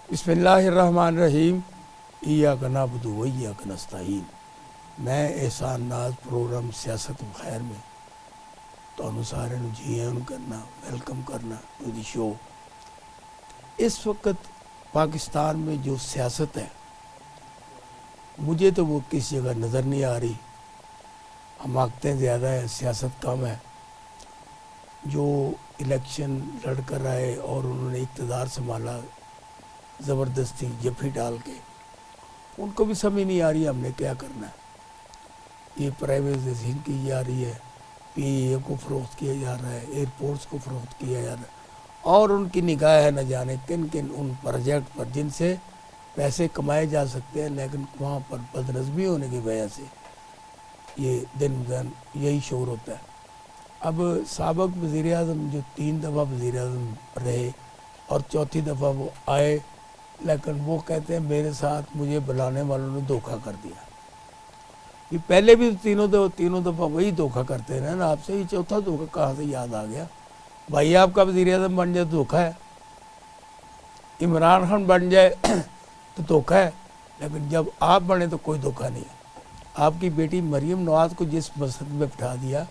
بسم اللہ الرحمن الرحیم ایاک نعبد و ایاک نستعین۔ میں احسان ناز پروگرام سیاست و خیر میں تانوں سارے نوں جی آئیں کرنا، ویلکم کرنا دی شو۔ اس وقت پاکستان میں جو سیاست ہے مجھے تو وہ کسی جگہ نظر نہیں آ رہی۔ حماقتیں زیادہ ہیں، سیاست کم ہے۔ جو الیکشن لڑ کر آئے اور انہوں نے اقتدار سنبھالا زبردستی جفی ڈال کے، ان کو بھی سمجھ نہیں آ رہی ہم نے کیا کرنا ہے۔ یہ پرائیویٹائزیشن کی جا رہی ہے، پی اے کو فروخت کیا جا رہا ہے، ایئرپورٹس کو فروخت کیا جا رہا ہے، اور ان کی نگاہ ہے نہ جانے کن کن ان پروجیکٹ پر جن سے پیسے کمائے جا سکتے ہیں، لیکن وہاں پر بدنظمی ہونے کی وجہ سے یہ دن بدن یہی شور ہوتا ہے۔ اب سابق وزیر اعظم جو 3 دفعہ وزیر اعظم رہے اور چوتھی دفعہ وہ آئے، لیکن وہ کہتے ہیں میرے ساتھ مجھے بلانے والوں نے دھوکہ کر دیا۔ یہ پہلے بھی تینوں دفعہ وہی دھوکہ کرتے رہے نا آپ سے، یہ چوتھا دھوکہ کہاں سے یاد آ گیا؟ بھائی آپ کا وزیر اعظم بن جائے تو دھوکہ ہے، عمران خان بن جائے تو دھوکہ ہے، لیکن جب آپ بنے تو کوئی دھوکہ نہیں ہے۔ آپ کی بیٹی مریم نواز کو جس مسجد میں بٹھا دیا،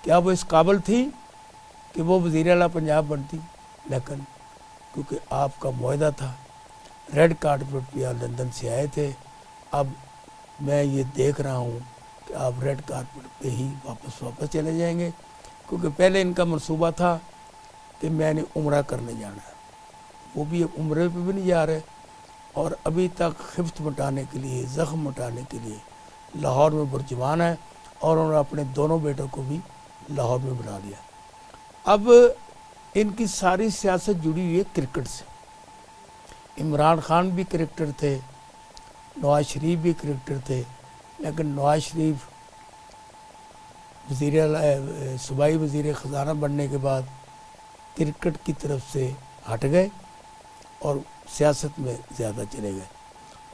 کیا وہ اس قابل تھی کہ وہ وزیر اعلیٰ پنجاب بنتی؟ لیکن کیونکہ آپ کا معاہدہ تھا، ریڈ کارپیٹ پہ لندن سے آئے تھے، اب میں یہ دیکھ رہا ہوں کہ آپ ریڈ کارپیٹ پہ ہی واپس چلے جائیں گے، کیونکہ پہلے ان کا منصوبہ تھا کہ میں نے عمرہ کرنے جانا ہے، وہ بھی اب عمرے پہ بھی نہیں جا رہے، اور ابھی تک خفت مٹانے کے لیے، زخم مٹانے کے لیے لاہور میں برجمان ہے، اور انہوں نے اپنے دونوں بیٹوں کو بھی لاہور میں بلا لیا۔ اب ان کی ساری سیاست جڑی ہوئی ہے کرکٹ سے۔ عمران خان بھی کرکٹر تھے، نواز شریف بھی کرکٹر تھے، لیکن نواز شریف صوبائی وزیر خزانہ بننے کے بعد کرکٹ کی طرف سے ہٹ گئے اور سیاست میں زیادہ چلے گئے،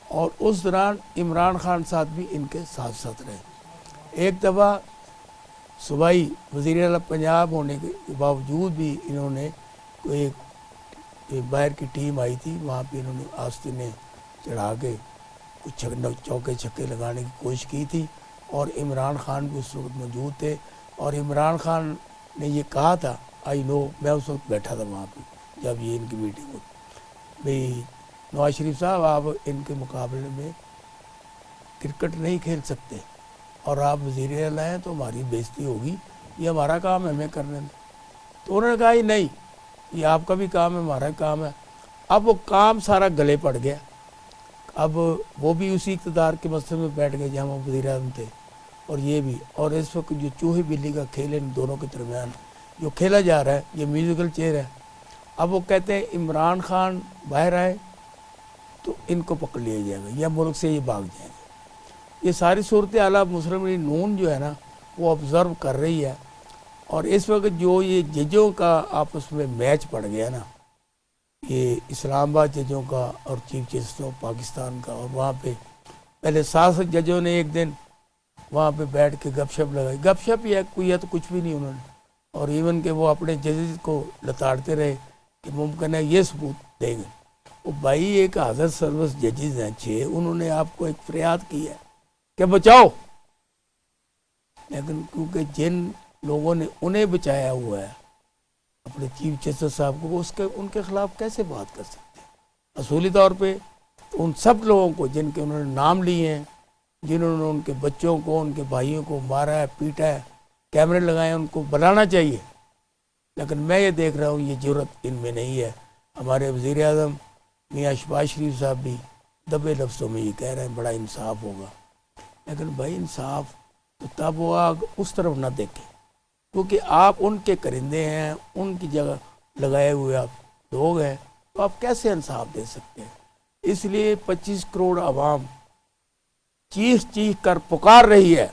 اور اس دوران عمران خان صاحب بھی ان کے ساتھ ساتھ رہے۔ ایک دفعہ صوبائی وزیر اعلیٰ پنجاب ہونے کے باوجود بھی انہوں نے ایک باہر کی ٹیم آئی تھی، وہاں پہ انہوں نے آستینیں چڑھا کے کچھ چوکے چھکے لگانے کی کوشش کی تھی، اور عمران خان بھی اس وقت موجود تھے، اور عمران خان نے یہ کہا تھا، آئی نو، میں اس وقت بیٹھا تھا وہاں پہ جب یہ ان کی میٹنگ ہوئی، بھئی نواز شریف صاحب آپ ان کے مقابلے میں کرکٹ نہیں کھیل سکتے، اور آپ وزیر اعلیٰ ہیں تو ہماری بےزتی ہوگی، یہ ہمارا کام ہے، ہمیں کرنے دیں۔ تو انہوں نے کہا یہ نہیں، یہ آپ کا بھی کام ہے، ہمارا کام ہے۔ اب وہ کام سارا گلے پڑ گیا، اب وہ بھی اسی اقتدار کے مسئلے میں بیٹھ گئے جہاں وہ وزیر اعظم تھے، اور یہ بھی، اور اس وقت جو چوہے بلی کا کھیل ان دونوں کے درمیان جو کھیلا جا رہا ہے، یہ میوزیکل چیئر ہے۔ اب وہ کہتے ہیں عمران خان باہر آئے تو ان کو پکڑ لیا جائے گا، یا ملک سے یہ بھاگ جائیں گے۔ یہ ساری صورتحال مسلم لیگ نون جو ہے نا وہ آبزرو کر رہی ہے، اور اس وقت جو یہ ججوں کا آپس میں میچ پڑ گیا نا، یہ اسلام آباد ججوں کا اور چیف جسٹس آف پاکستان کا، اور وہاں پہ پہلے 7 ججوں نے ایک دن وہاں پہ بیٹھ کے گپ شپ لگائی، گپ شپ یہ کوئی ہے تو کچھ بھی نہیں انہوں نے، اور ایون کہ وہ اپنے ججز کو لتاڑتے رہے کہ ممکن ہے یہ ثبوت دیں گے۔ وہ بھائی ایک حاضر سروس ججز ہیں 6، انہوں نے آپ کو ایک فریاد کی ہے کہ بچاؤ، لیکن کیونکہ جن لوگوں نے انہیں بچایا ہوا ہے اپنے چیف جسٹس صاحب کو، ان کے خلاف کیسے بات کر سکتے ہیں؟ اصولی طور پہ ان سب لوگوں کو جن کے انہوں نے نام لیے ہیں، جنہوں نے ان کے بچوں کو، ان کے بھائیوں کو مارا ہے، پیٹا ہے، کیمرے لگائے ہیں، ان کو بلانا چاہیے، لیکن میں یہ دیکھ رہا ہوں یہ جرت ان میں نہیں ہے۔ ہمارے وزیر اعظم میاں شہباز شریف صاحب بھی دبے لفظوں میں یہ کہہ رہے ہیں بڑا انصاف ہوگا، لیکن بھائی انصاف تو تب وہ آگ اس طرف نہ دیکھیں، کیونکہ آپ ان کے کرندے ہیں، ان کی جگہ لگائے ہوئے آپ لوگ ہیں، تو آپ کیسے انصاف دے سکتے ہیں؟ اس لیے 25 کروڑ عوام چیخ چیخ کر پکار رہی ہے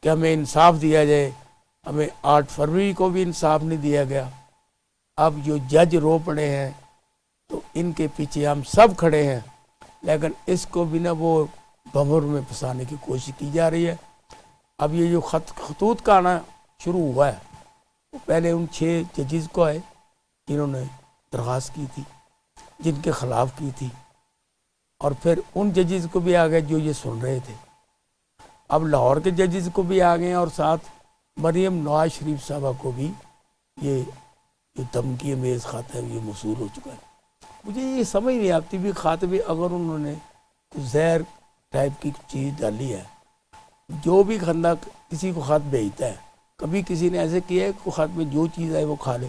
کہ ہمیں انصاف دیا جائے۔ ہمیں 8 فروری کو بھی انصاف نہیں دیا گیا، اب جو جج رو پڑے ہیں تو ان کے پیچھے ہم سب کھڑے ہیں، لیکن اس کو بھی نہ وہ بھنور میں پھنسانے کی کوشش کی جا رہی ہے۔ اب یہ جو خطوط کا آنا شروع ہوا ہے، وہ پہلے ان 6 ججز کو آئے جنہوں نے درخواست کی تھی، جن کے خلاف کی تھی، اور پھر ان ججز کو بھی آ گئے جو یہ سن رہے تھے. اب لاہور کے ججز کو بھی آ گئے ہیں، اور ساتھ مریم نواز شریف صاحبہ کو بھی یہ جو دھمکی میز خط ہے یہ موصول ہو چکا ہے. مجھے یہ سمجھ نہیں آتی بھی خط بھی اگر انہوں نے زہر ٹائپ کی چیز ڈالی ہے، جو بھی بندہ کسی کو خط بھیجتا ہے، کبھی کسی نے ایسے کیا ہے کہ خط میں جو چیز آئے وہ کھا لے؟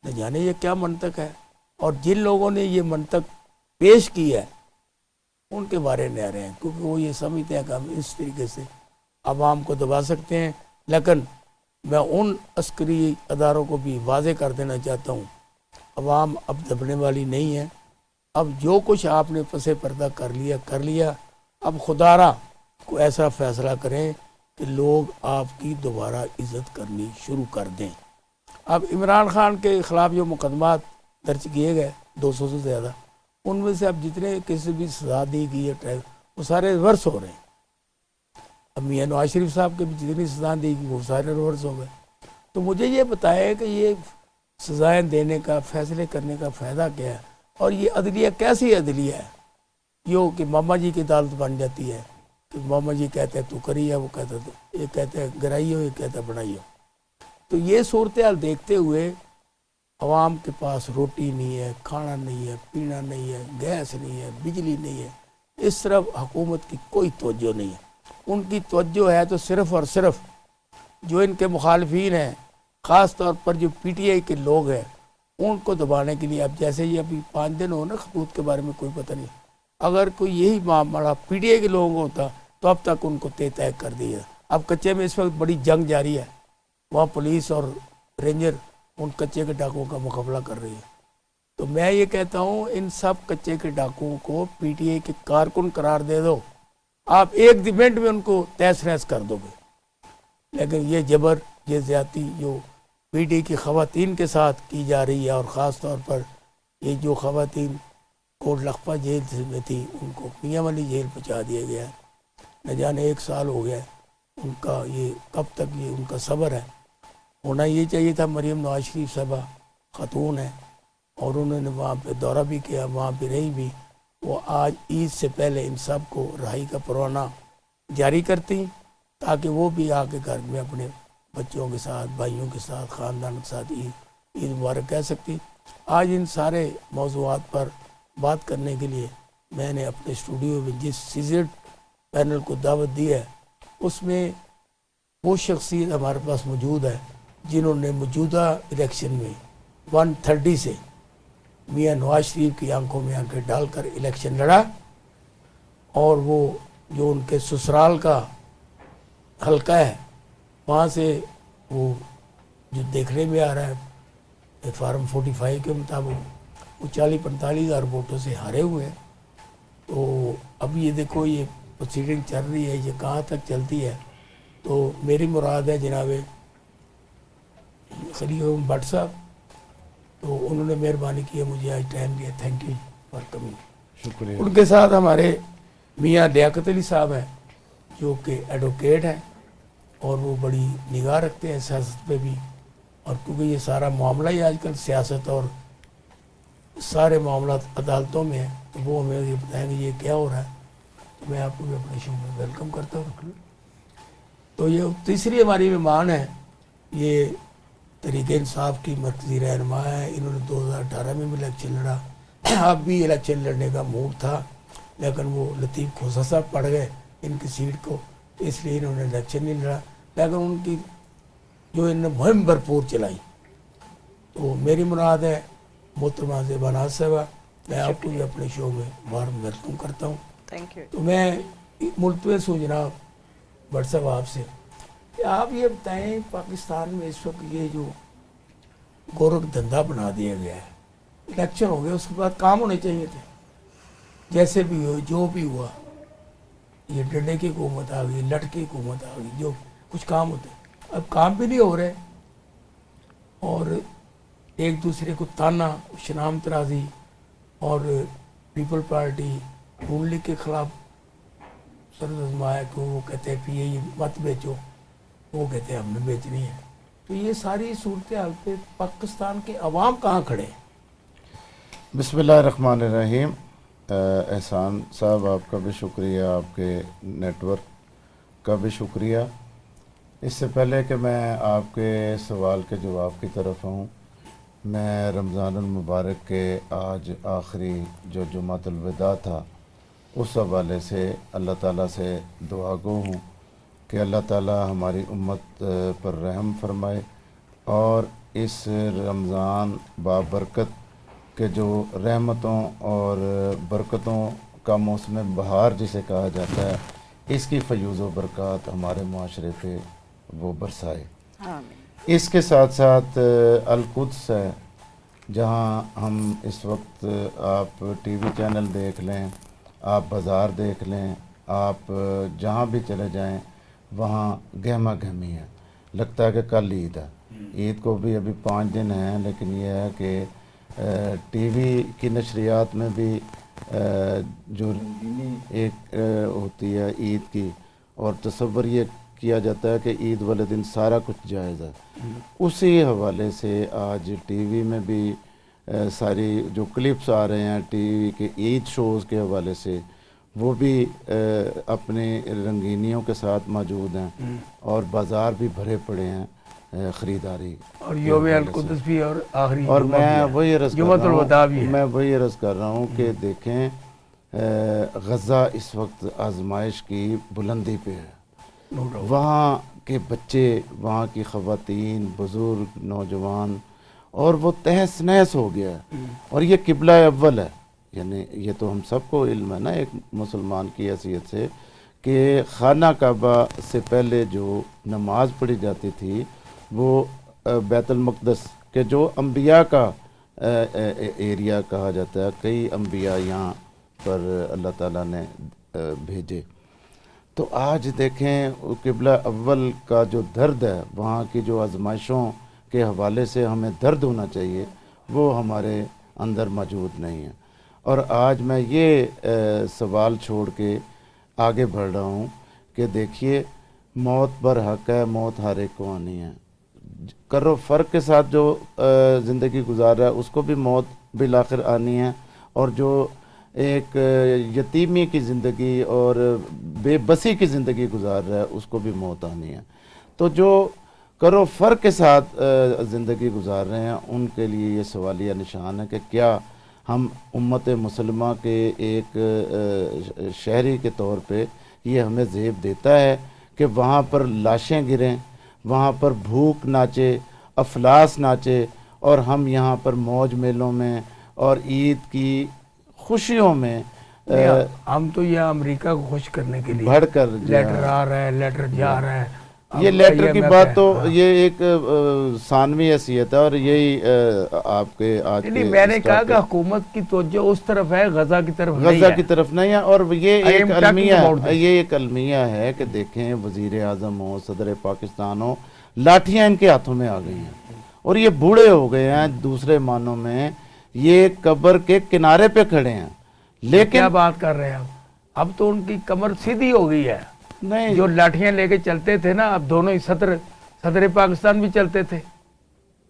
نہ جانے یہ کیا منطق ہے. اور جن لوگوں نے یہ منطق پیش کی ہے ان کے بارے میں آ رہے ہیں، کیونکہ وہ یہ سمجھتے ہیں کہ ہم اس طریقے سے عوام کو دبا سکتے ہیں. لیکن میں ان عسکری اداروں کو بھی واضح کر دینا چاہتا ہوں، عوام اب دبنے والی نہیں ہے. اب جو کچھ آپ نے پس پردہ کر لیا. اب خدا را کو ایسا فیصلہ کریں کہ لوگ آپ کی دوبارہ عزت کرنی شروع کر دیں. اب عمران خان کے خلاف جو مقدمات درج کیے گئے 200 سے زیادہ، ان میں سے اب جتنے کسی بھی سزا دی گئی ہے وہ سارے ریورس ہو رہے ہیں. اب میاں نواز شریف صاحب کے بھی جتنی سزا دی گئی وہ سارے ریورس ہو گئے. تو مجھے یہ بتائے کہ یہ سزائیں دینے کا، فیصلے کرنے کا فائدہ کیا ہے؟ اور یہ عدلیہ کیسی عدلیہ ہے جو کہ ماما جی کی عدالت بن جاتی ہے کہ ماما جی کہتے ہیں تو کری ہے، وہ کہتا ہے تو یہ کہتے ہیں گرائی ہو، یہ کہتا ہے بنائی ہو. تو یہ صورتحال دیکھتے ہوئے عوام کے پاس روٹی نہیں ہے، کھانا نہیں ہے، پینا نہیں ہے، گیس نہیں ہے، بجلی نہیں ہے، اس طرف حکومت کی کوئی توجہ نہیں ہے. ان کی توجہ ہے تو صرف اور صرف جو ان کے مخالفین ہیں، خاص طور پر جو پی ٹی آئی کے لوگ ہیں، ان کو دبانے کے لیے. اب جیسے یہ ابھی 5 دن ہو نا خطوط کے بارے میں کوئی پتہ نہیں، اگر کوئی یہی معاملہ پی ٹی آئی کے لوگوں ہوتا تو اب تک ان کو طے کر دیا. اب کچے میں اس وقت بڑی جنگ جاری ہے، وہاں پولیس اور رینجر ان کچے کے ڈاکوؤں کا مقابلہ کر رہی ہے. تو میں یہ کہتا ہوں ان سب کچے کے ڈاکوؤں کو پی ٹی آئی کے کارکن قرار دے دو، آپ ایک منٹ میں ان کو تہس نہس کر دو گے. لیکن یہ جبر، یہ زیادتی جو پی ٹی آئی کی خواتین کے ساتھ کی جا رہی ہے، اور خاص طور پر یہ جو خواتین کوٹ لکھپت جیل میں تھی ان کو میاں والی جیل پہنچا دیا گیا ہے. نہ جانے 1 سال ہو گیا ان کا، یہ کب تک یہ ان کا صبر ہے؟ ہونا یہ چاہیے تھا. مریم نواز شریف صاحبہ خاتون ہیں اور انہوں نے وہاں پہ دورہ بھی کیا، وہاں پہ رہی بھی. وہ آج عید سے پہلے ان سب کو رہائی کا پروانہ جاری کرتی تاکہ وہ بھی آ کے گھر میں اپنے بچوں کے ساتھ، بھائیوں کے ساتھ، خاندان کے ساتھ عید مبارک کہہ سکتی. آج ان سارے موضوعات پر بات کرنے کے لیے میں نے اپنے اسٹوڈیو میں جس سیزڈ پینل کو دعوت دی ہے اس میں وہ شخصیت ہمارے پاس موجود ہے جنہوں نے موجودہ الیکشن میں 130 سے میاں نواز شریف کی آنکھوں میں آنکھیں ڈال کر الیکشن لڑا، اور وہ جو ان کے سسرال کا حلقہ ہے وہاں سے وہ جو دیکھنے میں آ رہا ہے فارم 45 کے مطابق وہ 40-45 ہزار ووٹوں سے ہارے ہوئے ہیں. تو اب یہ دیکھو یہ پروسیڈنگ چل رہی ہے، یہ کہاں تک چلتی ہے. تو میری مراد ہے جناب خلیل بٹ صاحب، تو انہوں نے مہربانی کی ہے مجھے آج ٹائم دیا. Thank you for coming. شکریہ. ان کے ساتھ ہمارے میاں لیاقت علی صاحب ہیں جو کہ ایڈوکیٹ ہیں اور وہ بڑی نگاہ رکھتے ہیں سیاست پہ بھی، اور کیونکہ یہ سارا معاملہ ہی آج کل سیاست اور سارے معاملات عدالتوں میں ہیں تو وہ ہمیں یہ بتائیں گے یہ کیا ہو رہا ہے. تو میں آپ کو بھی اپنے شو میں ویلکم کرتا ہوں. تو یہ تیسری ہماری مہمان ہے، یہ تحریک انصاف کی مرکزی رہنما ہے. انہوں نے 2018 میں بھی الیکشن لڑا، اب بھی الیکشن لڑنے کا موڈ تھا لیکن وہ لطیف کھوسہ صاحب پڑ گئے ان کی سیٹ کو، اس لیے انہوں نے الیکشن نہیں لڑا. لیکن ان کی جو انہوں نے مہم بھرپور چلائی. تو میری مراد ہے محترمہ زیبا ناز صاحبہ، میں آپ کو بھی اپنے شو میں وارم ویلکم کرتا ہوں. Thank you. تو میں ملتمس ہوں جناب بٹ صاحب آپ سے کہ آپ یہ بتائیں پاکستان میں اس وقت یہ جو گورکھ دھندا بنا دیا گیا ہے، الیکشن ہو گیا اس کے بعد کام ہونے چاہیے تھے، جیسے بھی ہو جو بھی ہوا، یہ ڈنڈے کی حکومت آ گئی، لٹ کی حکومت آ گئی، جو کچھ کام ہوتے اب کام بھی نہیں ہو رہے، اور ایک دوسرے کو تانا، شنام ترازی، اور پیپل پارٹی نون لیگ کے خلاف سرد آزمایا کہ وہ کہتے ہیں پی اے مت بیچو، وہ کہتے ہیں ہم نے بیچنی ہے. تو یہ ساری صورتحال پہ پاکستان کے عوام کہاں کھڑے ہیں؟ بسم اللہ الرحمن الرحیم. احسان صاحب آپ کا بھی شکریہ, آپ کے نیٹ ورک کا بھی شکریہ. اس سے پہلے کہ میں آپ کے سوال کے جواب کی طرف آؤں, میں رمضان المبارک کے آج آخری جو جمعۃ الوداع تھا اس حوالے سے اللہ تعالیٰ سے دعا گو ہوں کہ اللہ تعالیٰ ہماری امت پر رحم فرمائے اور اس رمضان بابرکت کہ جو رحمتوں اور برکتوں کا موسم بہار جسے کہا جاتا ہے, اس کی فیوض و برکات ہمارے معاشرے پہ وہ برسائے. اس کے ساتھ ساتھ القدس ہے جہاں ہم اس وقت, آپ ٹی وی چینل دیکھ لیں, آپ بازار دیکھ لیں, آپ جہاں بھی چلے جائیں وہاں گہما گہمی ہے. لگتا ہے کہ کل عید ہے. عید کو بھی ابھی 5 دن ہیں, لیکن یہ ہے کہ ٹی وی کی نشریات میں بھی جو رنگینی ایک ہوتی ہے عید کی, اور تصور یہ کیا جاتا ہے کہ عید والے دن سارا کچھ جائز ہے. اسی حوالے سے آج ٹی وی میں بھی ساری جو کلپس آ رہے ہیں ٹی وی کے عید شوز کے حوالے سے, وہ بھی اپنی رنگینیوں کے ساتھ موجود ہیں, اور بازار بھی بھرے پڑے ہیں خریداری. اور یوم القدس بھی, اور آخری اور میں وہی عرض کر رہا ہوں کہ دیکھیں غزہ اس وقت آزمائش کی بلندی پہ ہے. وہاں کے بچے, وہاں کی خواتین, بزرگ, نوجوان, اور وہ تہس نہس ہو گیا ہے. اور یہ قبلہ اول ہے, یعنی یہ تو ہم سب کو علم ہے نا ایک مسلمان کی حیثیت سے, کہ خانہ کعبہ سے پہلے جو نماز پڑھی جاتی تھی وہ بیت المقدس کے جو انبیاء کا ایریا کہا جاتا ہے, کئی انبیاء یہاں پر اللہ تعالیٰ نے بھیجے. تو آج دیکھیں قبلہ اول کا جو درد ہے, وہاں کی جو آزمائشوں کے حوالے سے ہمیں درد ہونا چاہیے, وہ ہمارے اندر موجود نہیں ہے. اور آج میں یہ سوال چھوڑ کے آگے بڑھ رہا ہوں کہ دیکھیے موت بر حق ہے, موت ہر ایک کو آنی ہے. کرو فرق کے ساتھ جو زندگی گزار رہا ہے اس کو بھی موت بالآخر آنی ہے, اور جو ایک یتیمی کی زندگی اور بے بسی کی زندگی گزار رہا ہے اس کو بھی موت آنی ہے. تو جو کرو فرق کے ساتھ زندگی گزار رہے ہیں ان کے لیے یہ سوالیہ نشان ہے کہ کیا ہم امت مسلمہ کے ایک شہری کے طور پہ یہ ہمیں زیب دیتا ہے کہ وہاں پر لاشیں گریں, وہاں پر بھوک ناچے, افلاس ناچے, اور ہم یہاں پر موج میلوں میں اور عید کی خوشیوں میں ہم تو یہ امریکہ کو خوش کرنے کے لیے بڑھ کر لیٹر آ رہا ہے, لیٹر جا رہا ہے. یہ لیٹر کی بات تو یہ ایک ثانوی حیثیت ہے, اور یہی آپ کے آج کے میں نے کہا کہ حکومت کی توجہ اس طرف ہے, غزہ کی طرف نہیں ہے. اور یہ ایک المیہ ہے کہ دیکھیں وزیر اعظم ہو, صدر پاکستان ہو, لاٹھیاں ان کے ہاتھوں میں آ گئی ہیں, اور یہ بوڑھے ہو گئے ہیں. دوسرے معنوں میں یہ قبر کے کنارے پہ کھڑے ہیں. لیکن کیا بات کر رہے ہیں اب تو ان کی کمر سیدھی ہو گئی ہے. نہیں, جو لاٹھیاں لے کے چلتے تھے نا, اب دونوں ہی صدر پاکستان بھی چلتے تھے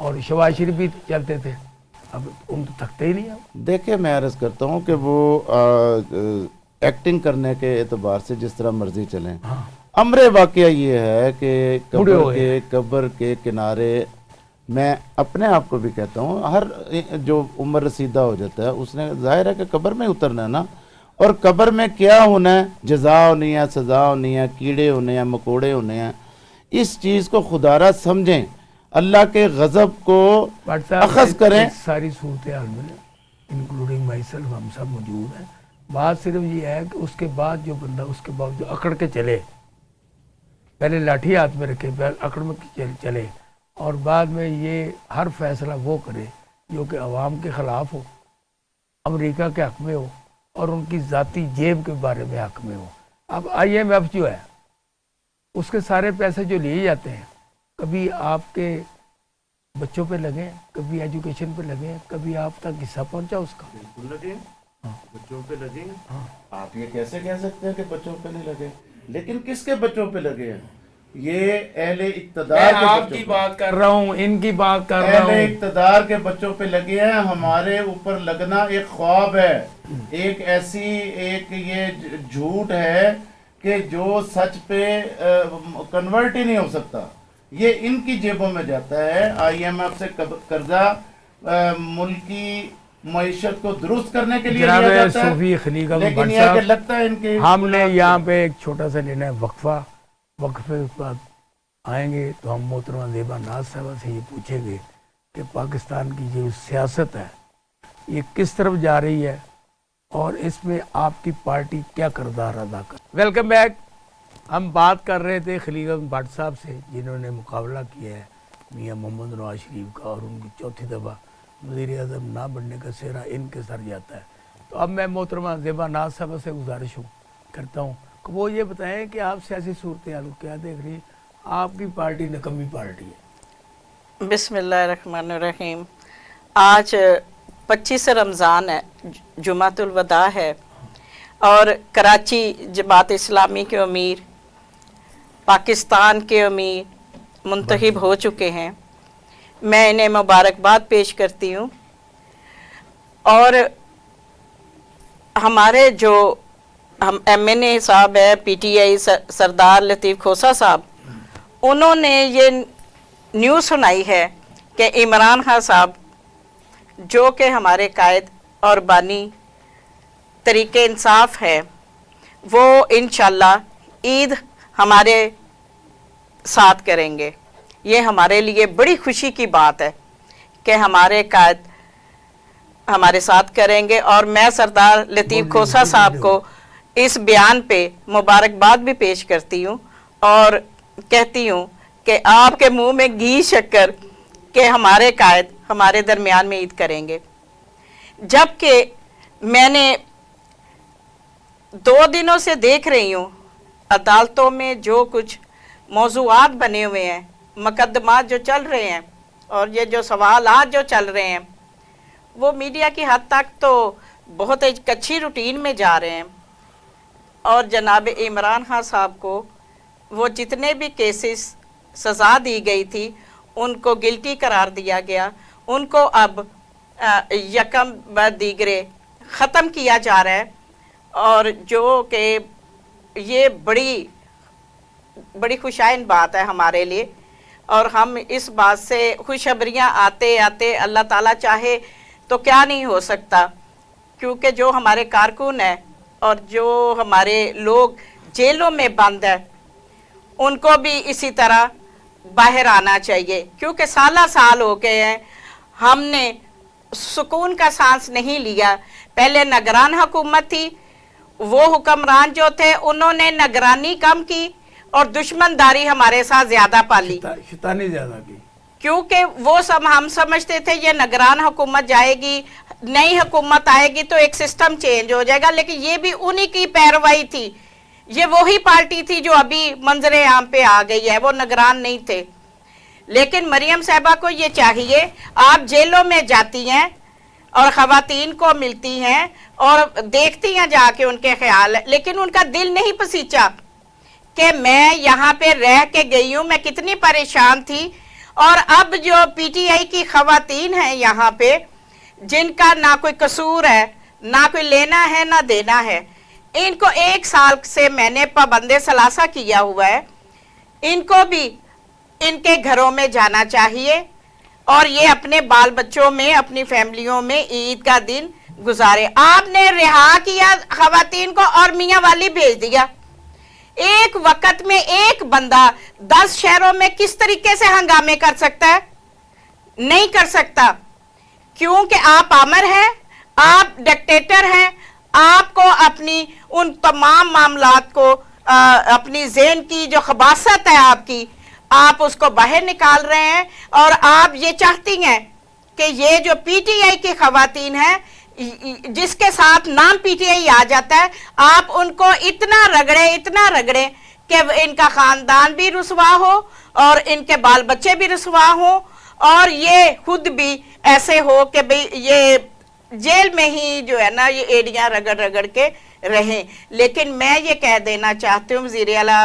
اور شہباز شریف بھی چلتے تھے, اب ان تو تھکتے ہی نہیں. اب دیکھیں میں عرض کرتا ہوں کہ وہ ایکٹنگ کرنے کے اعتبار سے جس طرح مرضی چلیں. امر واقعہ یہ ہے کہ قبر کے کنارے, میں اپنے آپ کو بھی کہتا ہوں, ہر جو عمر رسیدہ ہو جاتا ہے اس نے ظاہر ہے کہ قبر میں اترنا ہے نا. اور قبر میں کیا ہونا ہے, جزا ہونی ہے, سزا ہونی ہے, کیڑے ہونے ہیں, مکوڑے ہونے ہیں. اس چیز کو خدارہ سمجھیں, اللہ کے غضب کو اخذ کریں. ساری صورتحال میں انکلوڈنگ مائی سیلف ہم سب موجود ہیں. بات صرف یہ ہے کہ اس کے بعد جو بندہ اس کے بعد جو اکڑ کے چلے, پہلے لاٹھی ہاتھ میں رکھے, اکڑ میں چلے, اور بعد میں یہ ہر فیصلہ وہ کرے جو کہ عوام کے خلاف ہو, امریکہ کے حق میں ہو, اور ان کی ذاتی جیب کے بارے میں حق میں ہو. اب IMF جو ہے اس کے سارے پیسے جو لیے جاتے ہیں, کبھی آپ کے بچوں پہ لگے, کبھی ایجوکیشن پہ لگے, کبھی آپ تک حصہ پہنچا اس کا. بالکل لگے, بچوں پہ لگے. آپ یہ کیسے کہہ سکتے ہیں کہ بچوں پہ نہیں لگے؟ لیکن کس کے بچوں پہ لگے ہیں؟ یہ اہل اقتدار میں کے آپ بچوں کی پہ- بات کر رہا ہوں، ان کی بات کر رہا اہل ہوں. اقتدار کے بچوں پہ لگے ہیں. ہمارے اوپر لگنا ایک خواب ہے، ایک یہ جھوٹ ہے کہ جو سچ پہ کنورٹ ہی نہیں ہو سکتا. یہ ان کی جیبوں میں جاتا ہے. آئی ایم ایف سے قرضہ ملکی معیشت کو درست کرنے کے لیے جناب لیا جاتا صوفی ہے، خلیق لیکن بٹ یہ ہے کہ صاحب، لگتا ہے ان کے ہم نے یہاں پہ ایک چھوٹا سا لینا ہے وقفہ کے بعد آئیں گے تو ہم محترمہ زیبا ناز صاحبہ سے یہ پوچھیں گے کہ پاکستان کی جو سیاست ہے یہ کس طرف جا رہی ہے اور اس میں آپ کی پارٹی کیا کردار ادا کر. Welcome back. ہم بات کر رہے تھے خلیق بٹ صاحب سے جنہوں نے مقابلہ کیا ہے میاں محمد نواز شریف کا، اور ان کی چوتھی دفعہ وزیر اعظم نہ بننے کا سہرا ان کے سر جاتا ہے. تو اب میں محترمہ زیبا ناز صاحبہ سے گزارش کرتا ہوں کہ وہ یہ بتائیں کہ آپ سیاسی صورتحال کو کیا دیکھ رہی ہیں. آپ کی پارٹی نکمی پارٹی ہے. بسم اللہ الرحمن الرحیم. آج 25 رمضان ہے، جمعۃ الوداع ہے، اور کراچی جماعت اسلامی کے امیر پاکستان کے امیر منتخب ہو چکے ہیں. میں انہیں مبارکباد پیش کرتی ہوں. اور ہمارے جو ایم این اے صاحب ہے پی ٹی آئی سردار لطیف کھوسہ صاحب، انہوں نے یہ نیوز سنائی ہے کہ عمران خان صاحب جو کہ ہمارے قائد اور بانی طریق انصاف ہے، وہ انشاءاللہ عید ہمارے ساتھ کریں گے. یہ ہمارے لیے بڑی خوشی کی بات ہے کہ ہمارے قائد ہمارے ساتھ کریں گے. اور میں سردار لطیف کھوسہ صاحب کو اس بیان پہ مبارکباد بھی پیش کرتی ہوں اور کہتی ہوں کہ آپ کے منہ میں گھی شکر کہ ہمارے قائد ہمارے درمیان میں عید کریں گے. جبکہ میں نے 2 دنوں سے دیکھ رہی ہوں عدالتوں میں جو کچھ موضوعات بنے ہوئے ہیں، مقدمات جو چل رہے ہیں، اور یہ جو سوالات جو چل رہے ہیں، وہ میڈیا کی حد تک تو بہت ایک اچھی روٹین میں جا رہے ہیں. اور جناب عمران خان صاحب کو وہ جتنے بھی کیسز سزا دی گئی تھی ان کو گلٹی قرار دیا گیا، ان کو اب یکم دیگرے ختم کیا جا رہا ہے. اور جو کہ یہ بڑی خوشائن بات ہے ہمارے لیے. اور ہم اس بات سے خوشخبریاں آتے آتے اللہ تعالیٰ چاہے تو کیا نہیں ہو سکتا، کیونکہ جو ہمارے کارکن ہیں اور جو ہمارے لوگ جیلوں میں بند ہیں ان کو بھی اسی طرح باہر آنا چاہیے. کیونکہ سال ہو گئے ہیں ہم نے سکون کا سانس نہیں لیا. پہلے نگران حکومت تھی، وہ حکمران جو تھے انہوں نے نگرانی کم کی اور دشمن داری ہمارے ساتھ زیادہ پالی، شیطانی زیادہ کی. کیونکہ وہ ہم سمجھتے تھے یہ نگران حکومت جائے گی، نئی حکومت آئے گی تو ایک سسٹم چینج ہو جائے گا. لیکن یہ بھی انہی کی پیروائی تھی. یہ وہی پارٹی تھی جو ابھی منظر عام پہ آ گئی ہے، وہ نگران نہیں تھے. لیکن مریم صاحبہ کو یہ چاہیے، آپ جیلوں میں جاتی ہیں اور خواتین کو ملتی ہیں اور دیکھتی ہیں جا کے ان کے خیال، لیکن ان کا دل نہیں پسیچا کہ میں یہاں پہ رہ کے گئی ہوں، میں کتنی پریشان تھی. اور اب جو پی ٹی آئی کی خواتین ہیں یہاں پہ، جن کا نہ کوئی قصور ہے، نہ کوئی لینا ہے نہ دینا ہے، ان کو 1 سال سے میں نے پابند ثلاثہ کیا ہوا ہے. ان کو بھی ان کے گھروں میں جانا چاہیے اور یہ اپنے بال بچوں میں، اپنی فیملیوں میں عید کا دن گزارے. آپ نے رہا کیا خواتین کو اور میاں والی بھیج دیا. ایک وقت میں ایک بندہ 10 شہروں میں کس طریقے سے ہنگامے کر سکتا ہے؟ نہیں کر سکتا، کیونکہ آپ آمر ہیں، آپ ڈکٹیٹر ہیں. آپ کو اپنی ان تمام معاملات کو، اپنی ذہن کی جو خباثت ہے آپ اس کو باہر نکال رہے ہیں. اور آپ یہ چاہتی ہیں کہ یہ جو پی ٹی آئی کی خواتین ہیں، جس کے ساتھ نام پی ٹی آئی آ جاتا ہے، آپ ان کو اتنا رگڑے کہ ان کا خاندان بھی رسوا ہو اور ان کے بال بچے بھی رسوا ہوں، اور یہ خود بھی ایسے ہو کہ بھئی یہ جیل میں ہی جو ہے نا یہ ایڑیاں رگڑ کے رہیں. لیکن میں یہ کہہ دینا چاہتی ہوں وزیر اعلیٰ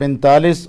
45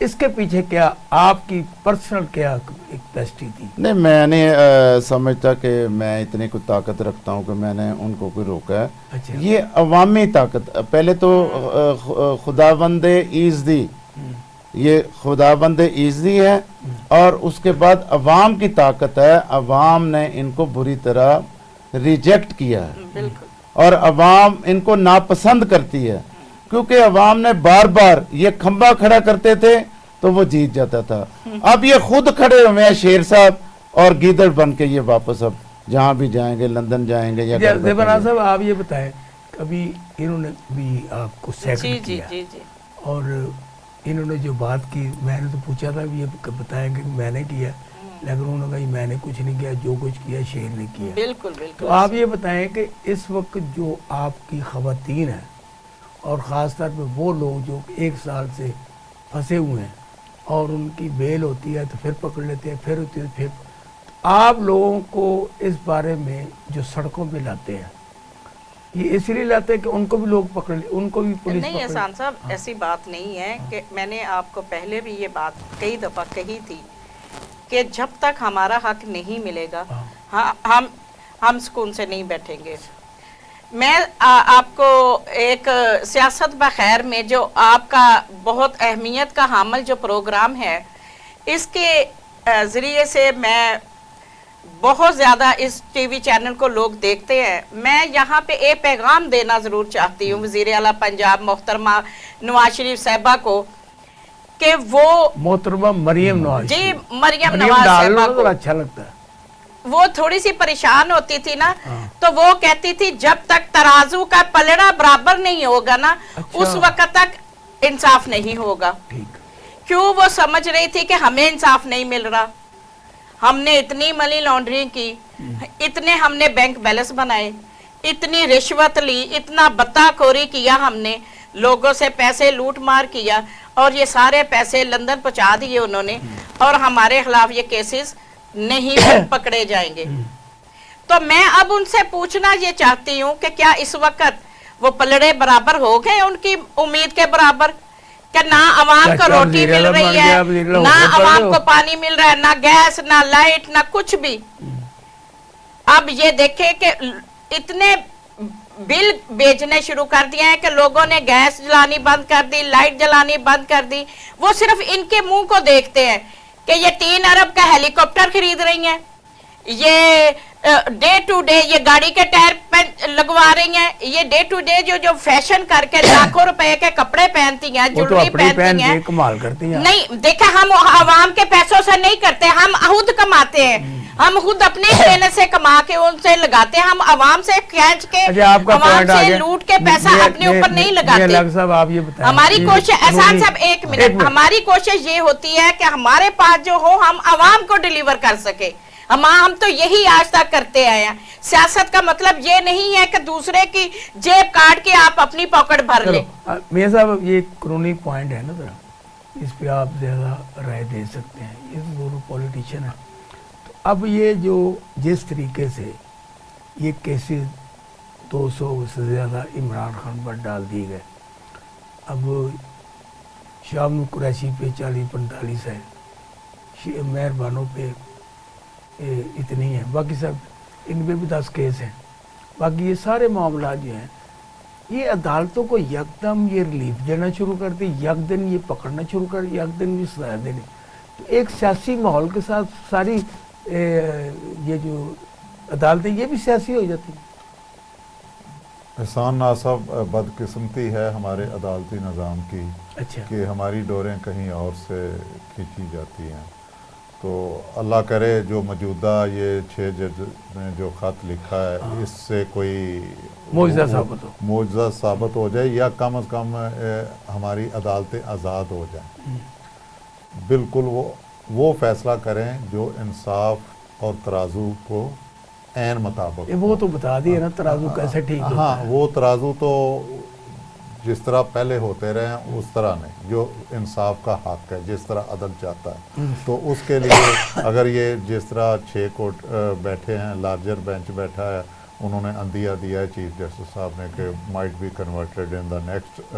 اس کے پیچھے کیا آپ کی پرسنل کیا ایک پیسٹی تھی؟ نہیں میں نہیں سمجھتا کہ میں اتنی کوئی طاقت رکھتا ہوں کہ میں نے ان کو کوئی روکا ہے. اچھا. یہ عوامی طاقت پہلے تو خداوند ایزدی، یہ خداوند ایزدی ہے، اور اس کے بعد عوام کی طاقت ہے. عوام نے ان کو بری طرح ریجیکٹ کیا ہے بالکل، اور عوام ان کو ناپسند کرتی ہے، کیونکہ عوام نے بار بار یہ کھمبا کھڑا کرتے تھے تو وہ جیت جاتا تھا. اب یہ خود کھڑے ہوئے ہیں شیر صاحب اور گیدڑ بن کے، یہ واپس اب جہاں بھی جائیں گے، لندن جائیں گے یا زیباناز صاحب آپ یہ بتائیں، کبھی انہوں نے بھی آپ کو سیکنڈ کیا اور انہوں نے جو بات کی، میں نے تو پوچھا تھا بھی یہ بتائیں کہ میں نے کیا، لیکن انہوں نے کہا میں نے کچھ نہیں کیا، جو کچھ کیا شیر نے کیا. بالکل بالکل. تو آپ یہ بتائیں کہ اس وقت جو آپ کی خواتین ہیں اور خاص طور پہ وہ لوگ جو 1 سال سے پھنسے ہوئے ہیں اور ان کی بیل ہوتی ہے تو پھر پکڑ لیتے ہیں، پھر ہوتی ہے پھر، آپ لوگوں کو اس بارے میں جو سڑکوں پہ لاتے ہیں یہ اس لیے لاتے ہیں کہ ان کو بھی لوگ پکڑ لیں، ان کو بھی پولیس نہیں احسان صاحب، ایسی بات نہیں ہے کہ میں نے آپ کو پہلے بھی یہ بات کئی دفعہ کہی تھی کہ جب تک ہمارا حق نہیں ملے گا ہم سکون سے نہیں بیٹھیں گے. میں آپ کو ایک سیاست بخیر میں جو آپ کا بہت اہمیت کا حامل جو پروگرام ہے، اس کے ذریعے سے میں بہت زیادہ اس ٹی وی چینل کو لوگ دیکھتے ہیں. میں یہاں پہ ایک پیغام دینا ضرور چاہتی ہوں وزیر اعلیٰ پنجاب محترمہ نواز شریف صاحبہ کو کہ وہ محترمہ مریم نواز، جی مریم نواز صاحبہ کو اچھا لگتا ہے، وہ تھوڑی سی پریشان ہوتی تھی نا، تو وہ کہتی تھی جب تک ترازو کا پلڑا برابر نہیں ہوگا نا اس وقت تک انصاف نہیں ہوگا. کیوں؟ وہ سمجھ رہی تھی کہ ہمیں انصاف نہیں مل رہا، ہم نے اتنی منی لانڈرنگ کی، اتنے ہم نے بینک بیلنس بنائے، اتنی رشوت لی، اتنا بتا خوری کیا، ہم نے لوگوں سے پیسے لوٹ مار کیا اور یہ سارے پیسے لندن پہنچا دیے انہوں نے، اور ہمارے خلاف یہ کیسز نہیں پکڑے جائیں گے. تو میں اب ان سے پوچھنا یہ چاہتی ہوں کہ کیا اس وقت وہ پلڑے برابر ہو گئے ان کی امید کے برابر کہ نہ عوام کو روٹی مل رہی ہے، نہ عوام کو پانی مل رہا ہے، نہ گیس، نہ لائٹ، نہ کچھ بھی. اب یہ دیکھیں کہ اتنے بل بیچنے شروع کر دیا ہے کہ لوگوں نے گیس جلانی بند کر دی، لائٹ جلانی بند کر دی. وہ صرف ان کے منہ کو دیکھتے ہیں کہ یہ 3 ارب کا ہیلی کاپٹر خرید رہی ہیں، یہ ڈے ٹو ڈے یہ گاڑی کے ٹائر لگوا رہی ہیں، یہ ڈے ٹو ڈے جو فیشن کر کے لاکھوں روپے کے کپڑے پہنتی ہیں، جوڑی پہنتی ہیں، کمال کرتی ہیں. نہیں دیکھیں ہم عوام کے پیسوں سے نہیں کرتے، ہم خود کماتے ہیں، ہم خود اپنے محنت سے کما کے ان سے لگاتے ہیں، ہم عوام سے کھینچ کے عوام سے لوٹ کے پیسہ اپنے اوپر نہیں لگاتے. ہماری کوشش احسان صاحب 1 منٹ، ہماری کوشش یہ ہوتی ہے کہ ہمارے پاس جو ہو ہم عوام کو ڈیلیور کر سکے. ہم تو یہی آج تک کرتے آئے ہیں. سیاست کا مطلب یہ نہیں ہے کہ دوسرے کی جیب کاٹ کے آپ اپنی پاکٹ بھر لیں. میاں صاحب یہ قانونی پوائنٹ ہے نا ذرا، اس پہ آپ زیادہ رائے دے سکتے ہیں، یہ دونوں پولیٹیشین ہیں. تو اب یہ جو جس طریقے سے یہ کیسز 200 سے زیادہ عمران خان پر ڈال دیے گئے، اب شام قریشی پہ 40-45 ہے، مہربانوں پہ اتنی ہیں، باقی سب ان پہ بھی 10 کیس ہیں. باقی یہ سارے معاملات جو ہیں یہ عدالتوں کو یکدم یہ ریلیف دینا شروع کر دی، یک دن یہ پکڑنا شروع کر، یک دن بھی سزا دینے. تو ایک سیاسی ماحول کے ساتھ ساری یہ جو عدالتیں یہ بھی سیاسی ہو جاتی ہیں. احسان ناصب بدقسمتی ہے ہمارے عدالتی نظام کی، اچھا کہ ہماری ڈوریں کہیں اور سے کھینچی جاتی ہیں. تو اللہ کرے جو موجودہ یہ 6 جج نے جو خط لکھا ہے اس سے کوئی معجزہ ثابت ہو جائے، یا کم از کم ہماری عدالتیں آزاد ہو جائیں. بالکل وہ فیصلہ کریں جو انصاف اور ترازو کو عین مطابق. وہ تو بتا دیے نا ترازو کیسے ٹھیک ہوتا ہے. ہاں وہ ترازو تو جس طرح پہلے ہوتے رہے ہیں اس طرح نہیں، جو انصاف کا حق ہے، جس طرح عدل چاہتا ہے. تو اس کے لیے اگر یہ جس طرح 6 کورٹ بیٹھے ہیں، لارجر بینچ بیٹھا ہے، انہوں نے عندیہ دیا ہے چیف جسٹس صاحب نے کہ might be converted in the next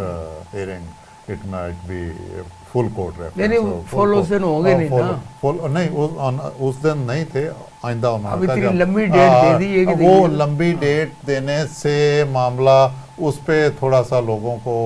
hearing, it might be full court نہیں فل اس دن ہوں گے نہیں نا، فل نہیں اس دن نہیں تھے، آئندہ اب اتنی لمبی ڈیٹ دے دی ہے کہ وہ لمبی ڈیٹ دینے سے معاملہ اس پہ تھوڑا سا لوگوں کو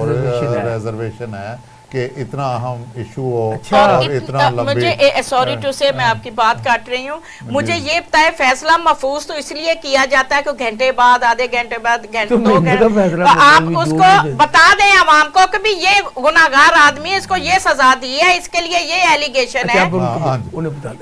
ریزرویشن ہے کہ اتنا اہم ایشو ہو اور اتنا لمبی. مجھے سوری ٹو سے میں آپ کی بات کاٹ رہی ہوں، مجھے یہ بتائے فیصلہ محفوظ تو اس لیے کیا جاتا ہے کہ گھنٹے بعد، آدھے گھنٹے بعد، گھنٹے 2 گھنٹے، آپ اس کو بتا دیں عوام کو کہ بھی یہ گناہگار آدمی ہے، اس کو یہ سزا دی ہے، اس کے لیے یہ ایلیگیشن ہے،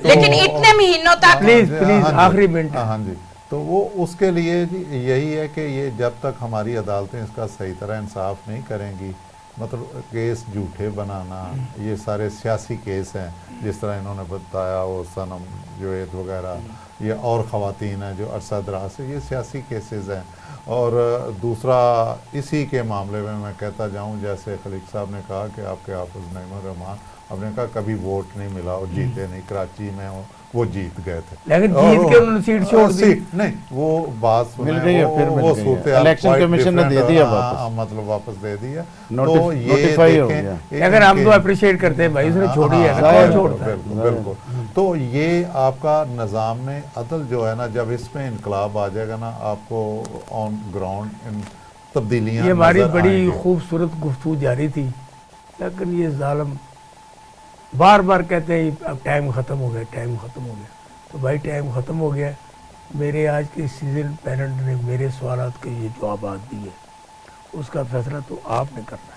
لیکن اتنے مہینوں تک. پلیز آخری منٹ. ہاں جی، تو وہ اس کے لیے یہی ہے کہ یہ جب تک ہماری عدالتیں اس کا صحیح طرح انصاف نہیں کریں گی، مطلب کیس جھوٹے بنانا، یہ سارے سیاسی کیس ہیں جس طرح انہوں نے بتایا، وہ صنم جوید وغیرہ، یہ اور خواتین ہیں جو عرصہ دراز سے، یہ سیاسی کیسز ہیں. اور دوسرا اسی کے معاملے میں کہتا جاؤں، جیسے خلیق صاحب نے کہا کہ آپ کے حافظ نعیم الرحمان، آپ نے کہا کبھی ووٹ نہیں ملا اور جیتے نہیں، کراچی میں وہ جیت گئے تھے، لیکن جیت کے انہوں نے سیٹ چھوڑ دی. نہیں وہ بات مل گئی ہے، پھر وہ صورتحال الیکشن کمیشن نے دے دیا واپس، مطلب واپس دے دیا. تو یہ ہو گیا. اگر ہم تو اپریشیٹ کرتے ہیں بھائی اس نے چھوڑی ہے، بالکل. تو یہ آپ کا نظام میں عدل جو ہے نا، جب اس میں انقلاب آ جائے گا نا، آپ کو آن گراؤنڈ ان تبدیلیاں. یہ ہماری بڑی خوبصورت گفتگو جاری تھی، لیکن یہ ظالم بار بار کہتے ہیں اب ٹائم ختم ہو گیا، ٹائم ختم ہو گیا. تو بھائی ٹائم ختم ہو گیا. میرے آج کے سیزن پیرنٹ نے میرے سوالات کے یہ جوابات دیے، اس کا فیصلہ تو آپ نے کرنا ہے.